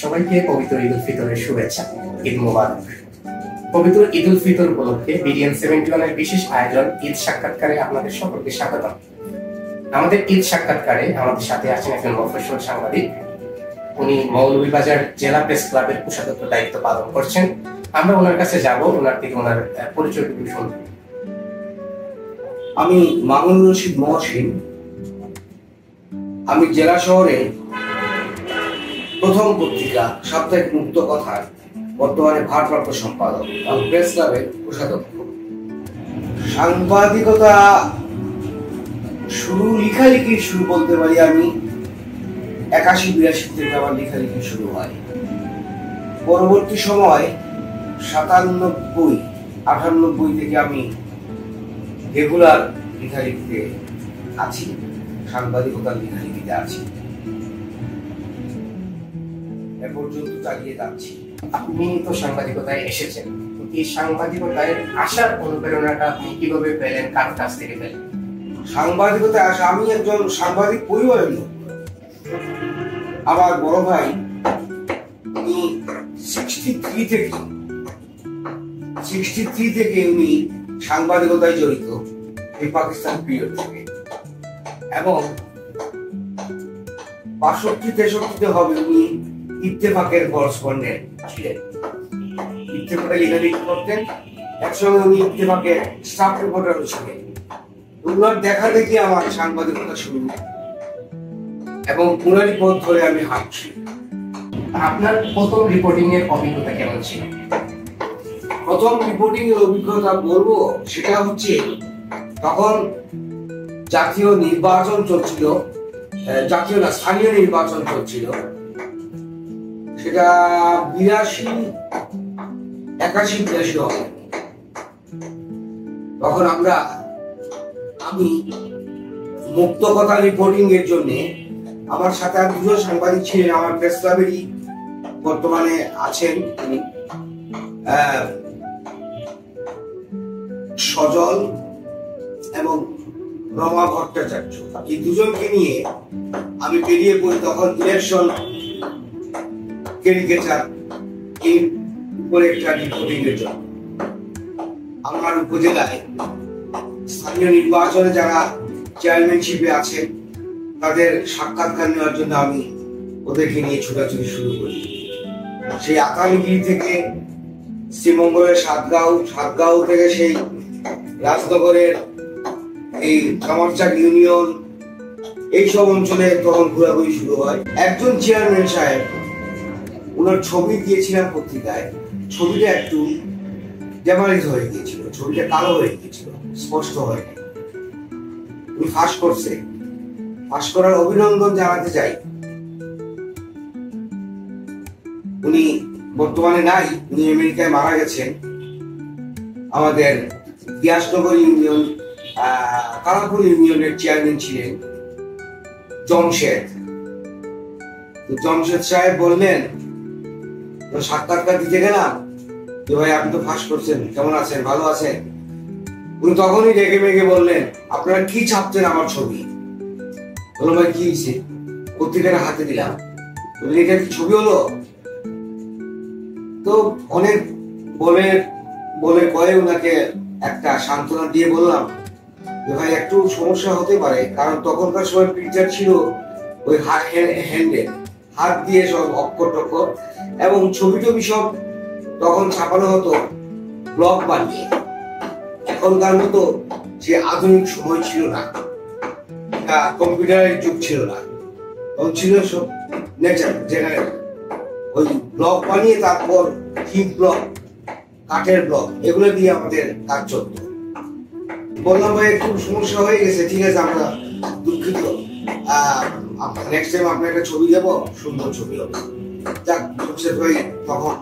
সবাইকে পবিত্র ঈদ উল ফিতরের শুভেচ্ছা। ঈদ মোবারক। পবিত্র ঈদ উল ফিতর উপলক্ষে বিডিএন 71 এর বিশেষ আয়োজন ঈদ সাক্ষাৎকারে আপনাদের সকলকে স্বাগতম। আমাদের ঈদ সাক্ষাৎকারে আমাদের সাথে আছেন একজন মফস্বল সাংবাদিক। উনি মৌলভীবাজার জেলা প্রেস ক্লাবের কোষাধ্যক্ষ দায়িত্ব পালন করছেন। আমরা ওনার কাছে যাব, ওনার থেকে ওনার পরিচয় শুনব। আমি মামুনুর রশিদ মহসিন। আমি জেলা শহরে প্রথম পত্রিকা সাপ্তাহিক মুক্ত কথার বর্তমানে ভারপ্রাপ্ত সম্পাদক এবং প্রেস ক্লাবের কোষাধ্যক্ষ। সাংবাদিকতা লেখালেখির শুরু বলতে পারি আমি 81-82 থেকে আমার লেখালেখি শুরু হয়। পরবর্তী সময় 97-98 থেকে আমি রেগুলার লেখালেখিতে আছি, সাংবাদিকতার লেখালেখিতে আছি, এ পর্যন্ত চালিয়ে যাচ্ছি। আপনি তো সাংবাদিকতায় এসেছেন, এই সাংবাদিকতায় আসার অনুপ্রেরণাটা আপনি কিভাবে পেলেন, কার কাছ থেকে পেলেন? সাংবাদিকতায় আসা, আমি একজন সাংবাদিক পরিবারের লোক। আমার বড় ভাই উনি 63 থেকে উনি সাংবাদিকতায় জড়িত, এই পাকিস্তান পিরিয়ড থেকে, এবং 62-63 হবে উনি ইত্তেফাকের করেসপন্ডেন্ট ছিলেন। ইত্তেফাকে লেখালেখি করতেন, একসঙ্গে উনি ইত্তেফাকের স্টাফ রিপোর্টারও ছিলেন। ওনার দেখা দেখি আমার সাংবাদিকতা শুরু, এবং ওনারই পথ ধরে আমি হাঁটছি। আপনার প্রথম রিপোর্টিং এর অভিজ্ঞতা কেমন ছিল? প্রথম রিপোর্টিং এর অভিজ্ঞতা বলবো, সেটা হচ্ছে তখন জাতীয় নির্বাচন চলছিল, স্থানীয় নির্বাচন চলছিল। সেটা 81-82 হবে। তখন আমি মুক্ত কথা রিপোর্টিং এর জন্য আমার সাথে আর দুজন সাংবাদিক ছিলেন, আমার প্রেস ক্লাবেরই বর্তমানে আছেন তিনি, সজল এবং রমা ভট্টাচার্য। এই দুজনকে নিয়ে আমি বেরিয়ে পড়ি তখন ইলেকশন ক্যারিকেচার এর উপরে একটা রিপোর্টিং এর জন্য। আমার উপজেলায় স্থানীয় নির্বাচনে যারা চেয়ারম্যানশিপে আছেন তাদের সাক্ষাৎকার নেওয়ার জন্য আমি ওদেরকে নিয়ে ছোটাছুটি শুরু করি। সেই আতালিগিরি থেকে শ্রীমঙ্গলের সাতগাঁও থেকে সেই রাজনগরের এই কামারচাক ইউনিয়ন, এইসব অঞ্চলে তখন ঘোরাঘুরি শুরু হয়। একজন চেয়ারম্যান সাহেব, ওনার ছবি দিয়েছিলাম পত্রিকায়, ছবিটা একটু ড্যামারেজ হয়ে গিয়েছিল, ছবিটা কালো হয়ে গিয়েছিল, স্পষ্ট হয়নি। উনি ফাঁস করার অভিনন্দন জানাতে চাই। উনি বর্তমানে নাই, উনি আমেরিকায় মারা গেছেন। আমাদের দিয়াসনগর ইউনিয়ন, কালাপুর ইউনিয়নের চেয়ারম্যান ছিলেন জমশেদ সাহেব। বললেন, সাক্ষাৎকার দিতে গেলাম যে ভাই আপনি তো ফাঁস করছেন, কেমন আছেন, ভালো আছেন? উনি তখনই রেগে মেগে বললেন, আপনারা কি ছাপছেন আমার ছবি? বললাম, ভাই কি হয়েছে? পত্রিকাটা হাতে দিলাম, এটা কি ছবি হলো? তো অনেক বলে কয়ে ওনাকে একটা সান্ত্বনা দিয়ে বললাম যে ভাই একটু সমস্যা হতে পারে, কারণ তখনকার সময় প্রিন্টার ছিল ওই হ্যান্ডে, হাত দিয়ে সব অক্ষর টক্ষর, এবং ছবি টবি সব তখন ছাপানো হতো ব্লক বানিয়ে। এখনকার মতো যে আধুনিক সময় ছিল না, কম্পিউটারের যুগ ছিল না, তখন ছিল সব নেচার, যেখানে ওই ব্লক বানিয়ে তারপর হিট ব্লক, কাঠের ব্লক, এগুলো দিয়ে আমাদের কাজ চলত। বললাম, ভাই একটু সমস্যা হয়ে গেছে, ঠিক আছে, আমরা দুঃখিত, নেক্সট টাইম আপনার একটা ছবি দেবো, সুন্দর ছবি হবে। যাক, জমশেদ ভাই তখন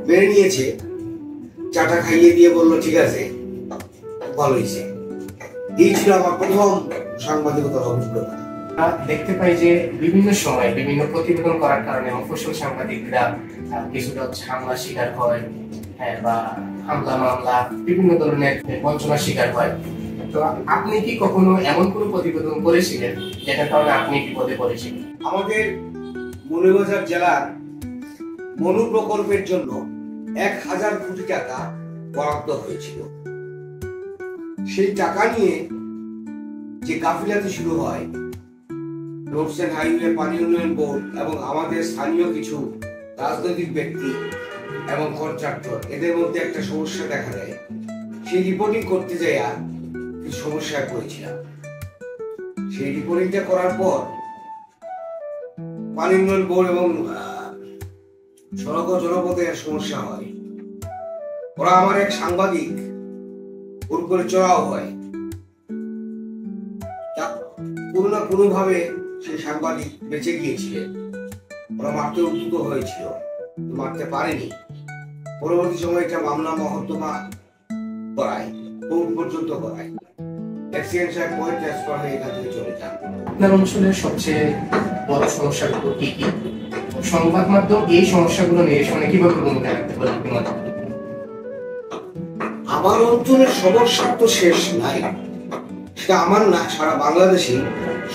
মেনে নিয়েছে, চাটা খাইয়ে দিয়ে বললো ঠিক আছে, ভালো হয়েছে। এই ছিল আমার প্রথম সাংবাদিকতার অভিজ্ঞতা। দেখতে পাই যে বিভিন্ন সময় বিভিন্ন প্রতিবেদন করার কারণে মফস্বল সাংবাদিকরা কিছুটা হামলা শিকার হয়, বা হামলা মামলা বিভিন্ন ধরনের বঞ্চনার শিকার হয়। তো আপনি কি কখনো এমন কোনো প্রতিবেদন করেছিলেন যেটার কারণে আপনি বিপদে পড়েছিলেন? আমাদের মৌলভীবাজার জেলার মনু প্রকল্পের জন্য 1000 কোটি টাকা বরাদ্দ হয়েছিল। সেই টাকা নিয়ে যে কাফিলাতি শুরু হয়, রোডস এন্ড হাইওয়ে, পানি উন্নয়ন বোর্ড এবং আমাদের স্থানীয় কিছু রাজনৈতিক ব্যক্তি এবং কন্ট্রাক্টর, এদের মধ্যে একটা সমস্যা দেখা দেয়। সেই রিপোর্টিং করতে যাইয়া কিছু সমস্যায় পড়েছিলাম। সেই রিপোর্টিংটা করার পর পানি উন্নয়ন বোর্ড এবং সড়ক ও জনপথের সমস্যা হয়। ওরা আমার এক সাংবাদিক ওর উপরে চড়াও হয়। কোনো না কোনো ভাবে সেই সাংবাদিক বেঁচে গিয়েছিলেন। ওরা মারতে উদ্যত হয়েছিল, মারতে পারেনি। পরবর্তী সময় একটা মামলা মহত্তমা করায়, কোর্ট পর্যন্ত করায়। এক্সিডেন্ট সাহেব পরে ট্রান্সফার হয়ে এখান থেকে চলে যান। আপনার অঞ্চলের সবচেয়ে বড় সমস্যাগুলো কি কি? সংবাদ মাধ্যম এই সমস্যাগুলো নিরসনে কিভাবে ভূমিকা রাখতে পারে? আমার অঞ্চলের সমস্যা তো শেষ নাই, সেটা আমার না, সারা বাংলাদেশে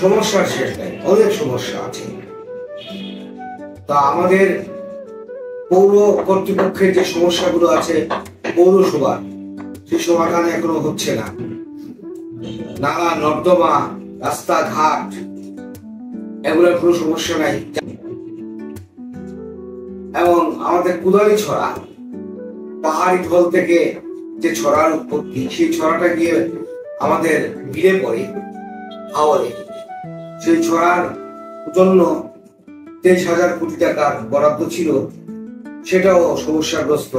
সমস্যার শেষ নাই, অনেক সমস্যা আছে। তা আমাদের পৌর কর্তৃপক্ষের যে সমস্যাগুলো আছে পৌরসভা, সেই সমাধান এখনো হচ্ছে না। নালা নর্দমা, রাস্তাঘাট, এগুলোর কোনো সমস্যা নাই। এবং আমাদের কুদালি ছড়া, পাহাড়ি ঢল থেকে যে ছড়ার উৎপত্তি, সেই ছড়াটা গিয়ে আমাদের ভিড়ে পড়ে হাওরে। সেই ছড়ার জন্য 23,000 কোটি টাকার বরাদ্দ ছিল, সেটাও সমস্যাগ্রস্ত,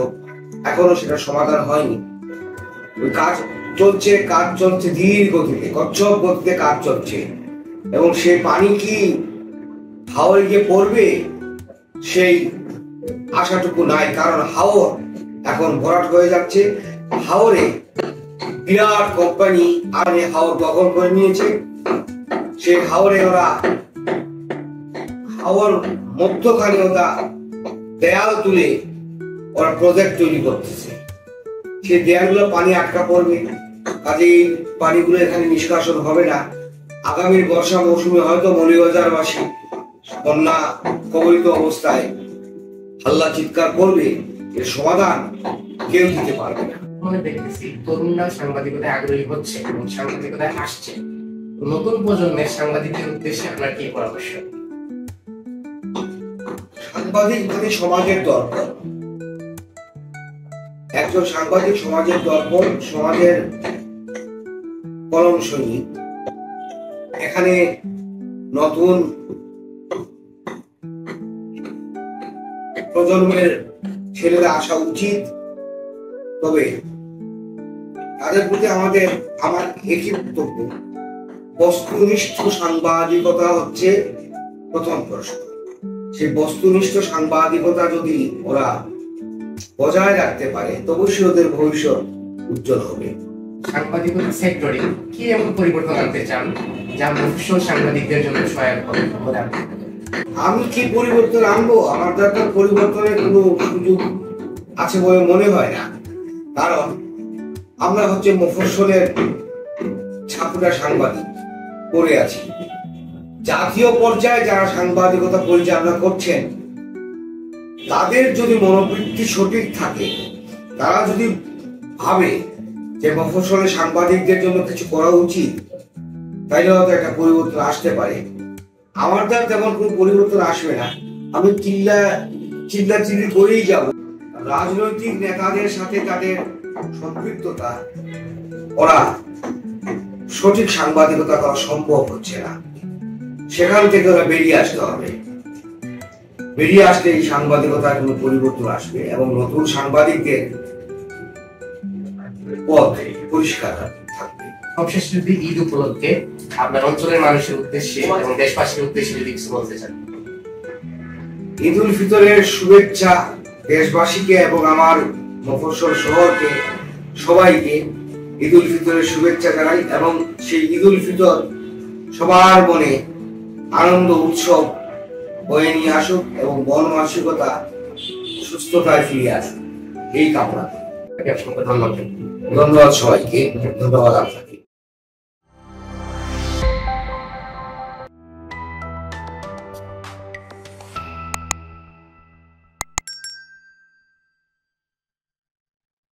এখনো সেটা সমাধান হয়নি। ওই কাজ চলছে ধীর গতিতে, কচ্ছপ গতিতে কাজ চলছে। এবং সেই পানি কি হাওরে গিয়ে পড়বে সেই আশাটুকু নাই, কারণ হাওর এখন ভরাট হয়ে যাচ্ছে। হাওরে বিরাট কোম্পানি আর হাওর দখল করে নিয়েছে। সেই হাওরে ওরা হাওর মধ্যখানে ওরা দেয়াল তুলে ওরা প্রজেক্ট তৈরি করতেছে। সেই দেয়ালগুলো পানি আটকা পড়বে, কাজেই পানিগুলো এখানে নিষ্কাশন হবে না। আগামী বর্ষা মৌসুমে হয়তো মৌলভীবাজারবাসী বন্যা কবলিত অবস্থায় হাল্লা চিৎকার করবে, এর সমাধান কেউ দিতে পারবে না। দেখতেছি তরুণরা সাংবাদিকতায় আগ্রহী হচ্ছে এবং সাংবাদিকতায় আসছে। নতুন প্রজন্মের সাংবাদিকদের উদ্দেশ্যে আপনার কি পরামর্শ? সাংবাদিক মানে সমাজের দর্পণ। একজন সাংবাদিক সমাজের দর্পণ, সমাজের কলম সৈনিক। এখানে নতুন প্রজন্মের ছেলেরা আসা উচিত। তবে তাদের প্রতি আমার একই বক্তব্য, বস্তুনিষ্ঠ সাংবাদিকতা হচ্ছে প্রথম প্রশ্ন। সেই বস্তুনিষ্ঠ সাংবাদিকতা যদি ওরা বজায় রাখতে পারে, অবশ্যই ওদের ভবিষ্যৎ উজ্জ্বল হবে। সাংবাদিকতা সেক্টরে কি এমন পরিবর্তন আনতে চান যা ভবিষ্যৎ সাংবাদিকদের জন্য সহায়ক হবে? আমি কি পরিবর্তন আনবো? আমার দরকার পরিবর্তনের কোনো সুযোগ আছে বলে মনে হয় না। কারণ আমরা হচ্ছে মফস্বলের ছাপুরা সাংবাদিক করে আছি। জাতীয় পর্যায়ে যারা সাংবাদিকতা পরিচালনা করছেন, তাদের যদি মনোবৃত্তি সঠিক থাকে, তারা যদি ভাবে যে মফস্বলের সাংবাদিকদের জন্য কিছু করা উচিত, তাইলে হয়তো একটা পরিবর্তন আসতে পারে। আমার দ্বারা তেমন কোনো পরিবর্তন আসবে না। আমি চিল্লাচিল্লি করেই যাব। রাজনৈতিক নেতাদের সাথে তাদের সম্পৃক্ততা, ওরা সঠিক সাংবাদিকতা করা সম্ভব হচ্ছে না। সেখান থেকে ওরা বেরিয়ে আসতে হবে। বেরিয়ে আসলে এই সাংবাদিকতার কোনো পরিবর্তন আসবে এবং নতুন সাংবাদিকদের পথ পরিষ্কার থাকবে। সবশেষে যদি ঈদ উপলক্ষে আপনার অঞ্চলের মানুষের উদ্দেশ্যে এবং দেশবাসীর উদ্দেশ্যে যদি কিছু বলতে চান? ঈদ উল ফিতরের শুভেচ্ছা দেশবাসীকে এবং আমার মফস্বল শহরকে, সবাইকে ঈদ উল ফিতরের শুভেচ্ছা জানাই। এবং সেই ঈদ উল ফিতর সবার মনে আনন্দ উৎসব বয়ে নিয়ে আসুক এবং মন মানসিকতা সুস্থতায় ফিরে আসুক, এই কামনা। ধন্যবাদ। ধন্যবাদ সবাইকে, ধন্যবাদ আপনাকে।